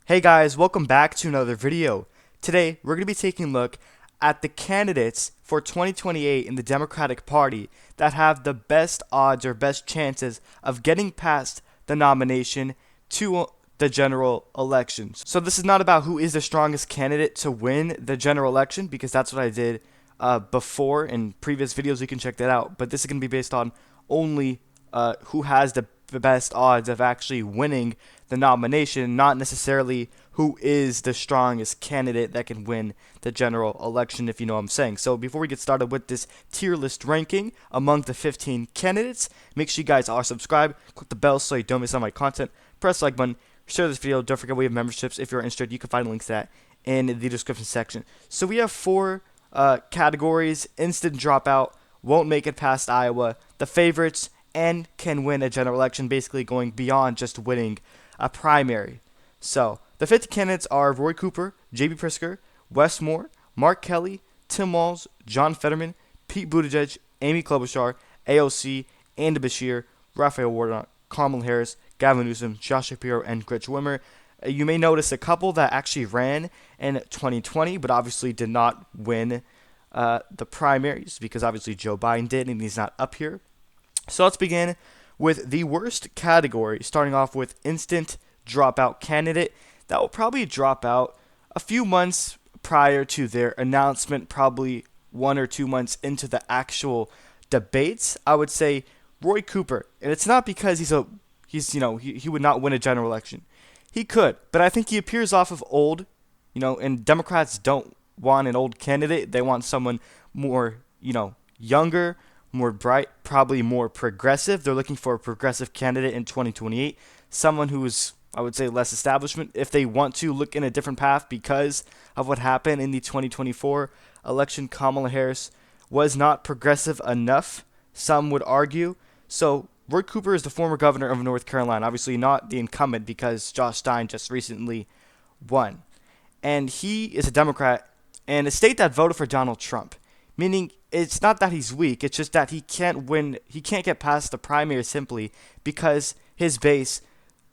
Hey guys, welcome back to another video. Today, we're going to be taking a look at the candidates for 2028 in the Democratic Party that have the best odds or best chances of getting past the nomination to the general elections. So this is not about who is the strongest candidate to win the general election, because that's what I did before in previous videos. You can check that out. But this is going to be based on only who has the best odds of actually winning the nomination, not necessarily who is the strongest candidate that can win the general election, if you know what I'm saying. So before we get started with this tier list ranking among the 15 candidates, make sure you guys are subscribed, click the bell so you don't miss out on my content, press the like button, share this video. Don't forget we have memberships. If you're interested, you can find links to that in the description section. So we have four categories: instant dropout, won't make it past Iowa, the favorites, and can win a general election, basically going beyond just winning a primary. So the 50 candidates are Roy Cooper, J.B. Pritzker, Wes Moore, Mark Kelly, Tim Walz, John Fetterman, Pete Buttigieg, Amy Klobuchar, AOC, Andy Beshear, Raphael Warnock, Kamala Harris, Gavin Newsom, Josh Shapiro, and Gretchen Whitmer. You may notice a couple that actually ran in 2020, but obviously did not win the primaries, because obviously Joe Biden did, and he's not up here. So let's begin with the worst category, starting off with instant dropout candidate that will probably drop out a few months prior to their announcement, probably 1 or 2 months into the actual debates. I would say Roy Cooper, and it's not because he would not win a general election. He could, but I think he appears off of old, and Democrats don't want an old candidate. They want someone more, younger, more bright, probably more progressive. They're looking for a progressive candidate in 2028, someone who is, I would say, less establishment. If they want to look in a different path because of what happened in the 2024 election, Kamala Harris was not progressive enough, some would argue. So Roy Cooper is the former governor of North Carolina, obviously not the incumbent because Josh Stein just recently won. And he is a Democrat in a state that voted for Donald Trump, meaning it's not that he's weak, it's just that he can't win, he can't get past the primary simply because his base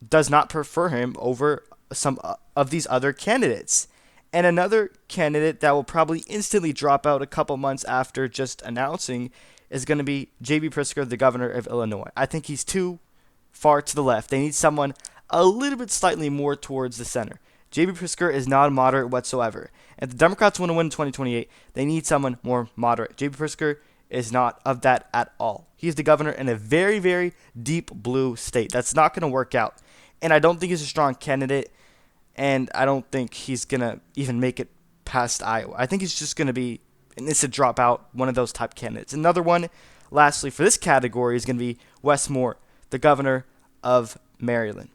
does not prefer him over some of these other candidates. And another candidate that will probably instantly drop out a couple months after just announcing is going to be J.B. Pritzker, the governor of Illinois. I think he's too far to the left. They need someone a little bit slightly more towards the center. J.B. Pritzker is not moderate whatsoever. If the Democrats want to win in 2028, they need someone more moderate. J.B. Pritzker is not of that at all. He's the governor in a very, very deep blue state. That's not going to work out. And I don't think he's a strong candidate, and I don't think he's going to even make it past Iowa. I think he's just going to be an instant dropout, one of those type candidates. Another one, lastly, for this category is going to be Wes Moore, the governor of Maryland.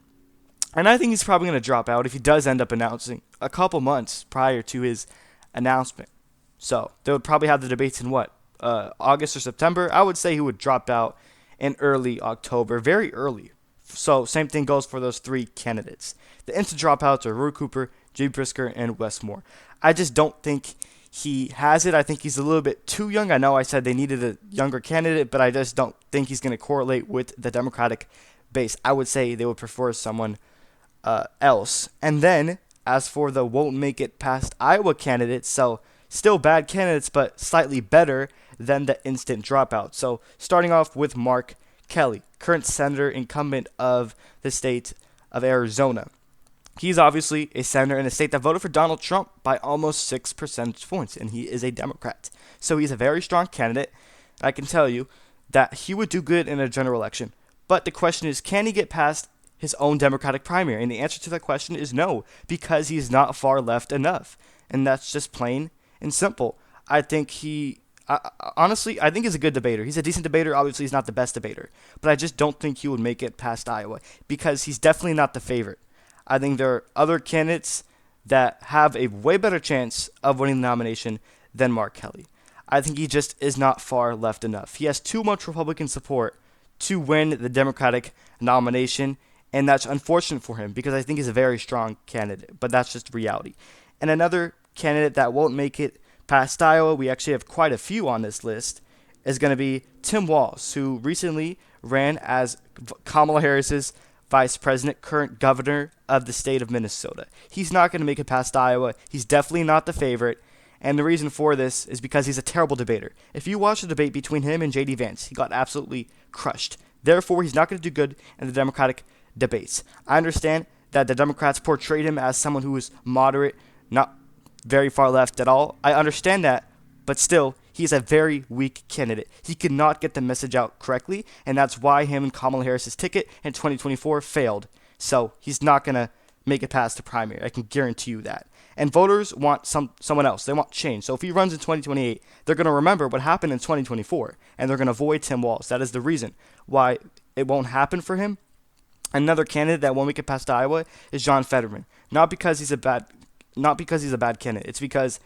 And I think he's probably going to drop out if he does end up announcing a couple months prior to his announcement. So they would probably have the debates in August or September. I would say he would drop out in early October, very early. So same thing goes for those three candidates. The instant dropouts are Roy Cooper, J.B. Pritzker, and Wes Moore. I just don't think he has it. I think he's a little bit too young. I know I said they needed a younger candidate, but I just don't think he's going to correlate with the Democratic base. I would say they would prefer someone else. And then, as for the won't make it past Iowa candidates, so still bad candidates, but slightly better than the instant dropout. So starting off with Mark Kelly, current senator incumbent of the state of Arizona. He's obviously a senator in a state that voted for Donald Trump by almost 6 percentage points, and he is a Democrat. So he's a very strong candidate. I can tell you that he would do good in a general election. But the question is, can he get past his own Democratic primary? And the answer to that question is no, because he's not far left enough. And that's just plain and simple. I think honestly, I think he's a good debater. He's a decent debater. Obviously, he's not the best debater. But I just don't think he would make it past Iowa, because he's definitely not the favorite. I think there are other candidates that have a way better chance of winning the nomination than Mark Kelly. I think he just is not far left enough. He has too much Republican support to win the Democratic nomination, and that's unfortunate for him because I think he's a very strong candidate, but that's just reality. And another candidate that won't make it past Iowa, we actually have quite a few on this list, is going to be Tim Walz, who recently ran as Kamala Harris's vice president, current governor of the state of Minnesota. He's not going to make it past Iowa. He's definitely not the favorite. And the reason for this is because he's a terrible debater. If you watch the debate between him and J.D. Vance, he got absolutely crushed. Therefore, he's not going to do good in the Democratic debates. I understand that the Democrats portrayed him as someone who is moderate, not very far left at all. I understand that, but still, he's a very weak candidate. He could not get the message out correctly, and that's why him and Kamala Harris's ticket in 2024 failed. So he's not going to make it past the primary. I can guarantee you that. And voters want someone else. They want change. So if he runs in 2028, they're going to remember what happened in 2024, and they're going to avoid Tim Walz. That is the reason why it won't happen for him. Another candidate that won't make it past Iowa is John Fetterman. Not because he's a bad candidate. It's because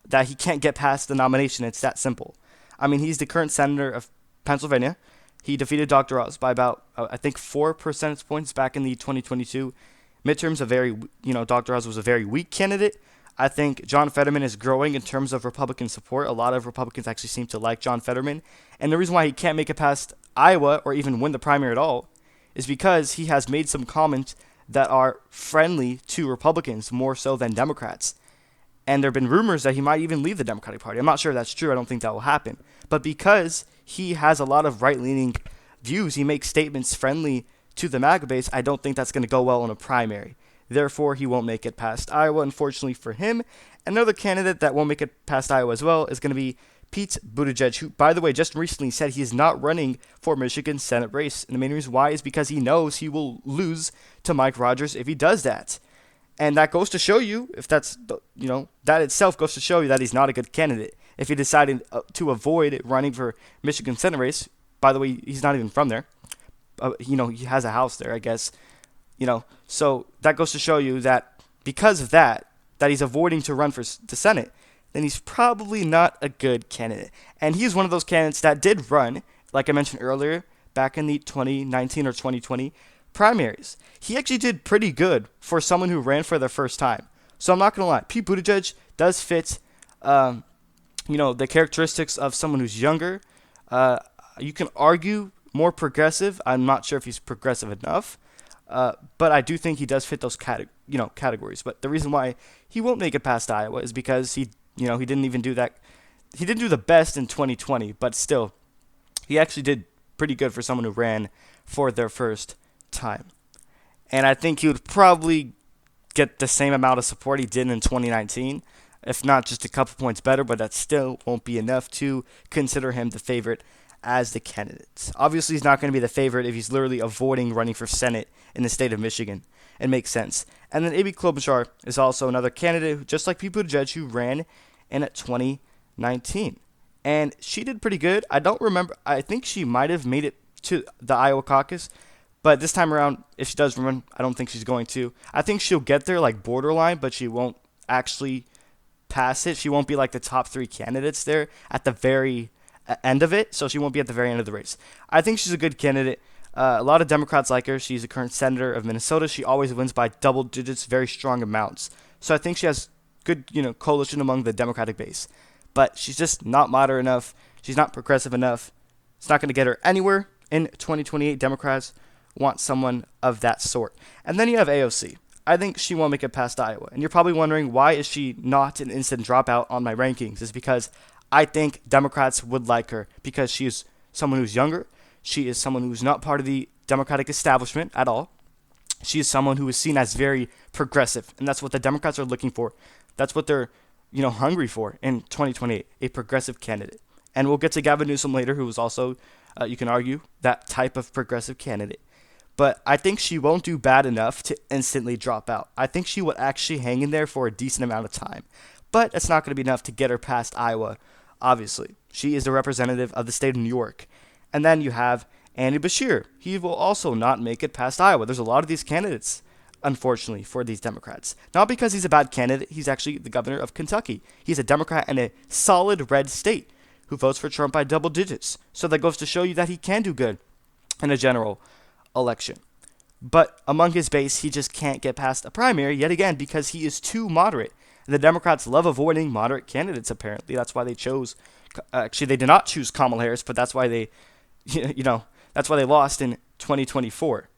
that he can't get past the nomination. It's that simple. I mean, he's the current senator of Pennsylvania. He defeated Dr. Oz by about, I think, 4 percentage points back in the 2022 midterms. Dr. Oz was a very weak candidate. I think John Fetterman is growing in terms of Republican support. A lot of Republicans actually seem to like John Fetterman. And the reason why he can't make it past Iowa or even win the primary at all is because he has made some comments that are friendly to Republicans more so than Democrats. And there have been rumors that he might even leave the Democratic Party. I'm not sure if that's true. I don't think that will happen. But because he has a lot of right-leaning views, he makes statements friendly to the MAGA base. I don't think that's going to go well in a primary. Therefore, he won't make it past Iowa, unfortunately for him. Another candidate that won't make it past Iowa as well is going to be Pete Buttigieg, who, by the way, just recently said he is not running for Michigan's Senate race. And the main reason why is because he knows he will lose to Mike Rogers if he does that. And that goes to show you, if that's, that itself goes to show you that he's not a good candidate. If he decided to avoid running for Michigan Senate race, by the way, he's not even from there. He has a house there, I guess. So that goes to show you that because of that he's avoiding to run for the Senate, then he's probably not a good candidate. And he's one of those candidates that did run, like I mentioned earlier, back in the 2019 or 2020 primaries. He actually did pretty good for someone who ran for the first time. So I'm not going to lie. Pete Buttigieg does fit, the characteristics of someone who's younger. You can argue more progressive. I'm not sure if he's progressive enough. But I do think he does fit those categories. But the reason why he won't make it past Iowa is because he didn't even do that. He didn't do the best in 2020, but still, he actually did pretty good for someone who ran for their first time. And I think he would probably get the same amount of support he did in 2019, if not just a couple points better, but that still won't be enough to consider him the favorite as the candidate. Obviously, he's not going to be the favorite if he's literally avoiding running for Senate in the state of Michigan. It makes sense. And then Amy Klobuchar is also another candidate, just like Pete Buttigieg, who ran in 2019. And she did pretty good. I don't remember. I think she might have made it to the Iowa caucus. But this time around, if she does run, I don't think she's going to. I think she'll get there like borderline, but she won't actually pass it. She won't be like the top 3 candidates there at the very end of it, so she won't be at the very end of the race. I think she's a good candidate. A lot of Democrats like her. She's the current senator of Minnesota. She always wins by double digits, very strong amounts. So I think she has good, coalition among the Democratic base. But she's just not moderate enough. She's not progressive enough. It's not going to get her anywhere in 2028. Democrats want someone of that sort. And then you have AOC. I think she won't make it past Iowa. And you're probably wondering, why is she not an instant dropout on my rankings? It's because I think Democrats would like her because she is someone who's younger. She is someone who's not part of the Democratic establishment at all. She is someone who is seen as very progressive, and that's what the Democrats are looking for. That's what they're, hungry for in 2028, a progressive candidate. And we'll get to Gavin Newsom later, who is also, you can argue, that type of progressive candidate. But I think she won't do bad enough to instantly drop out. I think she would actually hang in there for a decent amount of time. But that's not going to be enough to get her past Iowa, obviously. She is the representative of the state of New York. And then you have Andy Beshear. He will also not make it past Iowa. There's a lot of these candidates, unfortunately, for these Democrats. Not because he's a bad candidate. He's actually the governor of Kentucky. He's a Democrat in a solid red state who votes for Trump by double digits. So that goes to show you that he can do good in a general election. But among his base, he just can't get past a primary, yet again, because he is too moderate. The Democrats love avoiding moderate candidates, apparently. That's why they chose, actually, they did not choose Kamala Harris, but that's why they, that's why they lost in 2024.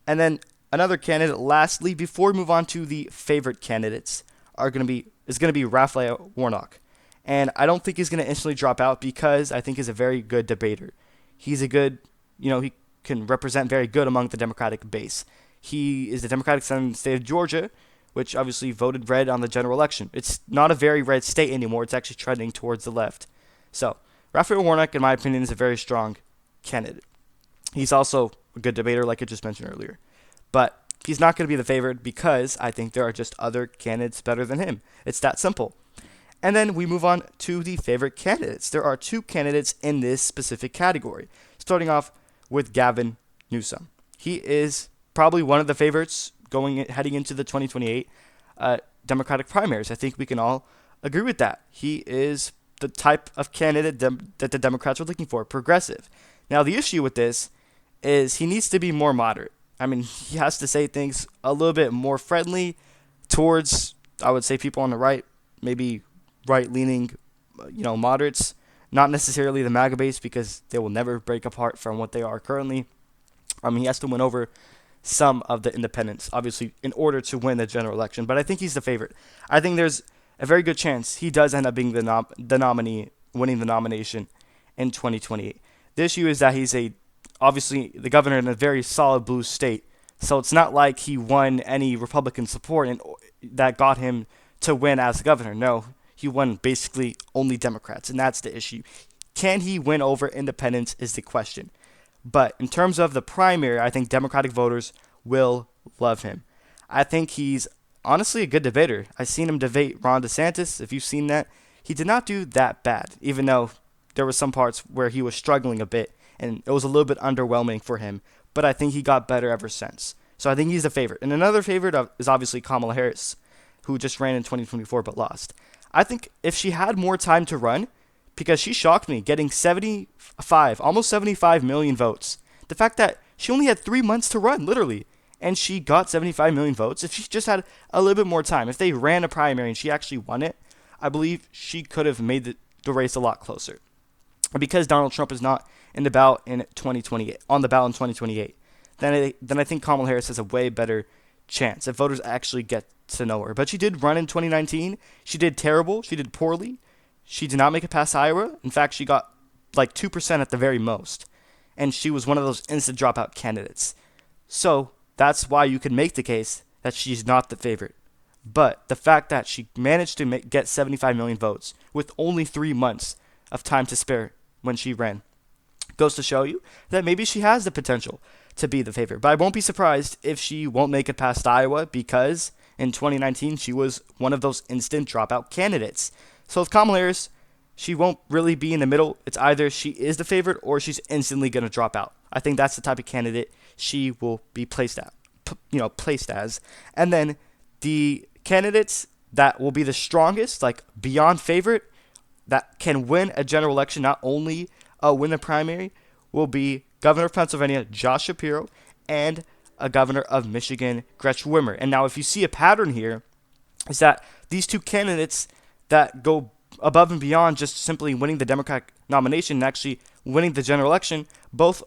And then another candidate, lastly, before we move on to the favorite candidates, is going to be Raphael Warnock. And I don't think he's going to instantly drop out because I think he's a very good debater. He's a good, he can represent very good among the Democratic base. He is the Democratic Senator in the state of Georgia, which obviously voted red on the general election. It's not a very red state anymore. It's actually trending towards the left. So, Raphael Warnock, in my opinion, is a very strong candidate. He's also a good debater, like I just mentioned earlier. But he's not going to be the favorite because I think there are just other candidates better than him. It's that simple. And then we move on to the favorite candidates. There are two candidates in this specific category, starting off with Gavin Newsom. He is probably one of the favorites heading into the 2028 Democratic primaries. I think we can all agree with that. He is the type of candidate that the Democrats are looking for, progressive. Now, the issue with this is he needs to be more moderate. I mean, he has to say things a little bit more friendly towards, I would say, people on the right, maybe right-leaning, moderates, not necessarily the MAGA base because they will never break apart from what they are currently. He has to win over some of the independents, obviously, in order to win the general election. But I think he's the favorite. I think there's a very good chance he does end up being the nominee, winning the nomination in 2028. The issue is that he's obviously the governor in a very solid blue state, so it's not like he won any Republican support and that got him to win as governor. No, he won basically only Democrats, and that's the issue. Can he win over independents is the question. But in terms of the primary, I think Democratic voters will love him. I think he's honestly a good debater. I've seen him debate Ron DeSantis. If you've seen that, he did not do that bad, even though there were some parts where he was struggling a bit, and it was a little bit underwhelming for him. But I think he got better ever since. So I think he's a favorite. And another favorite is obviously Kamala Harris, who just ran in 2024 but lost. I think if she had more time to run, because she shocked me, getting almost 75 million votes. The fact that she only had 3 months to run, literally, and she got 75 million votes. If she just had a little bit more time, if they ran a primary and she actually won it, I believe she could have made the race a lot closer. Because Donald Trump is not on the ballot in 2028, then I think Kamala Harris has a way better chance if voters actually get to know her. But she did run in 2019. She did terrible. She did poorly. She did not make it past Iowa. In fact, she got like 2% at the very most. And she was one of those instant dropout candidates. So that's why you can make the case that she's not the favorite. But the fact that she managed to get 75 million votes with only 3 months of time to spare when she ran goes to show you that maybe she has the potential to be the favorite. But I won't be surprised if she won't make it past Iowa because in 2019 she was one of those instant dropout candidates. So with Kamala Harris, she won't really be in the middle. It's either she is the favorite or she's instantly going to drop out. I think that's the type of candidate she will be placed as. And then the candidates that will be the strongest, like beyond favorite, that can win a general election, not only win the primary, will be Governor of Pennsylvania, Josh Shapiro, and a Governor of Michigan, Gretchen Whitmer. And now if you see a pattern here, is that these two candidates that go above and beyond just simply winning the Democratic nomination and actually winning the general election, both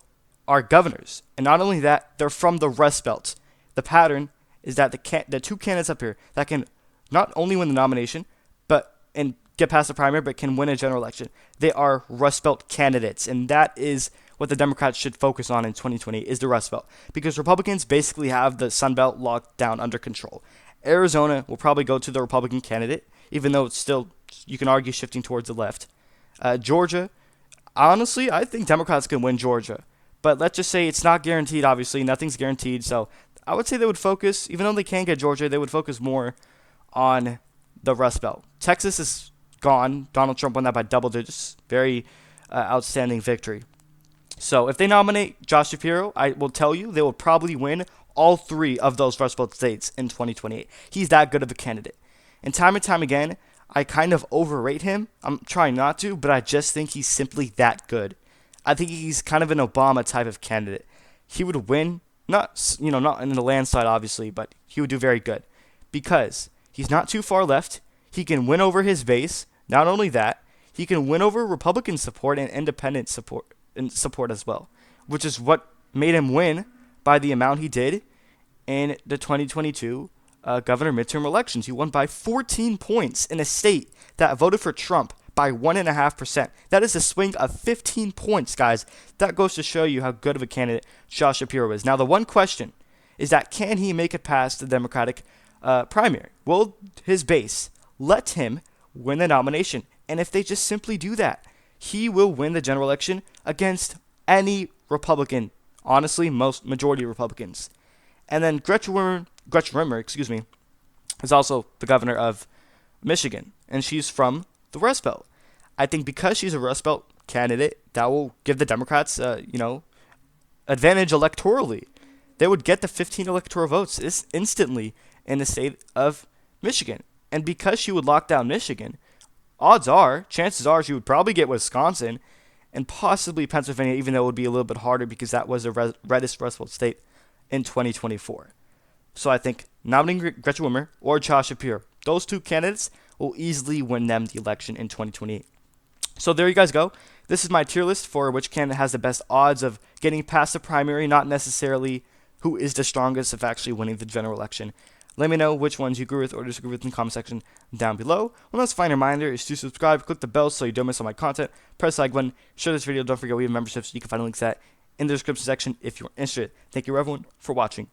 are governors. And not only that, they're from the Rust Belt. The pattern is that the two candidates up here that can not only win the nomination, and get past the primary, but can win a general election, they are Rust Belt candidates. And that is what the Democrats should focus on in 2020 is the Rust Belt. Because Republicans basically have the Sun Belt locked down under control. Arizona will probably go to the Republican candidate, even though it's still, you can argue, shifting towards the left. Georgia, honestly, I think Democrats can win Georgia. But let's just say it's not guaranteed, obviously. Nothing's guaranteed. So I would say they would focus, even though they can get Georgia, they would focus more on the Rust Belt. Texas is gone. Donald Trump won that by double digits. Very outstanding victory. So if they nominate Josh Shapiro, I will tell you they will probably win all 3 of those Rust Belt states in 2028. He's that good of a candidate. And time again, I kind of overrate him. I'm trying not to, but I just think he's simply that good. I think he's kind of an Obama type of candidate. He would win, not in the landslide obviously, but he would do very good because he's not too far left. He can win over his base. Not only that, he can win over Republican support and independent support as well, which is what made him win by the amount he did in the 2022 governor midterm elections. He won by 14 points in a state that voted for Trump by 1.5%. That is a swing of 15 points, guys. That goes to show you how good of a candidate Josh Shapiro is. Now, the one question is that can he make it past the Democratic primary? Will his base let him win the nomination? And if they just simply do that, he will win the general election against any Republican. Honestly, majority of Republicans. And then Gretchen Whitmer, is also the governor of Michigan, and she's from the Rust Belt. I think because she's a Rust Belt candidate, that will give the Democrats, advantage electorally. They would get the 15 electoral votes instantly in the state of Michigan. And because she would lock down Michigan, chances are she would probably get Wisconsin and possibly Pennsylvania, even though it would be a little bit harder because that was the reddest Rust Belt state in 2024. So I think nominating Gretchen Whitmer or Josh Shapiro, those two candidates will easily win them the election in 2028. So there you guys go. This is my tier list for which candidate has the best odds of getting past the primary, not necessarily who is the strongest of actually winning the general election. Let me know which ones you agree with or disagree with in the comment section down below. One last fine reminder is to subscribe, click the bell so you don't miss all my content, press the like button, share this video, don't forget we have memberships, you can find links at in the description section if you're interested. Thank you everyone for watching.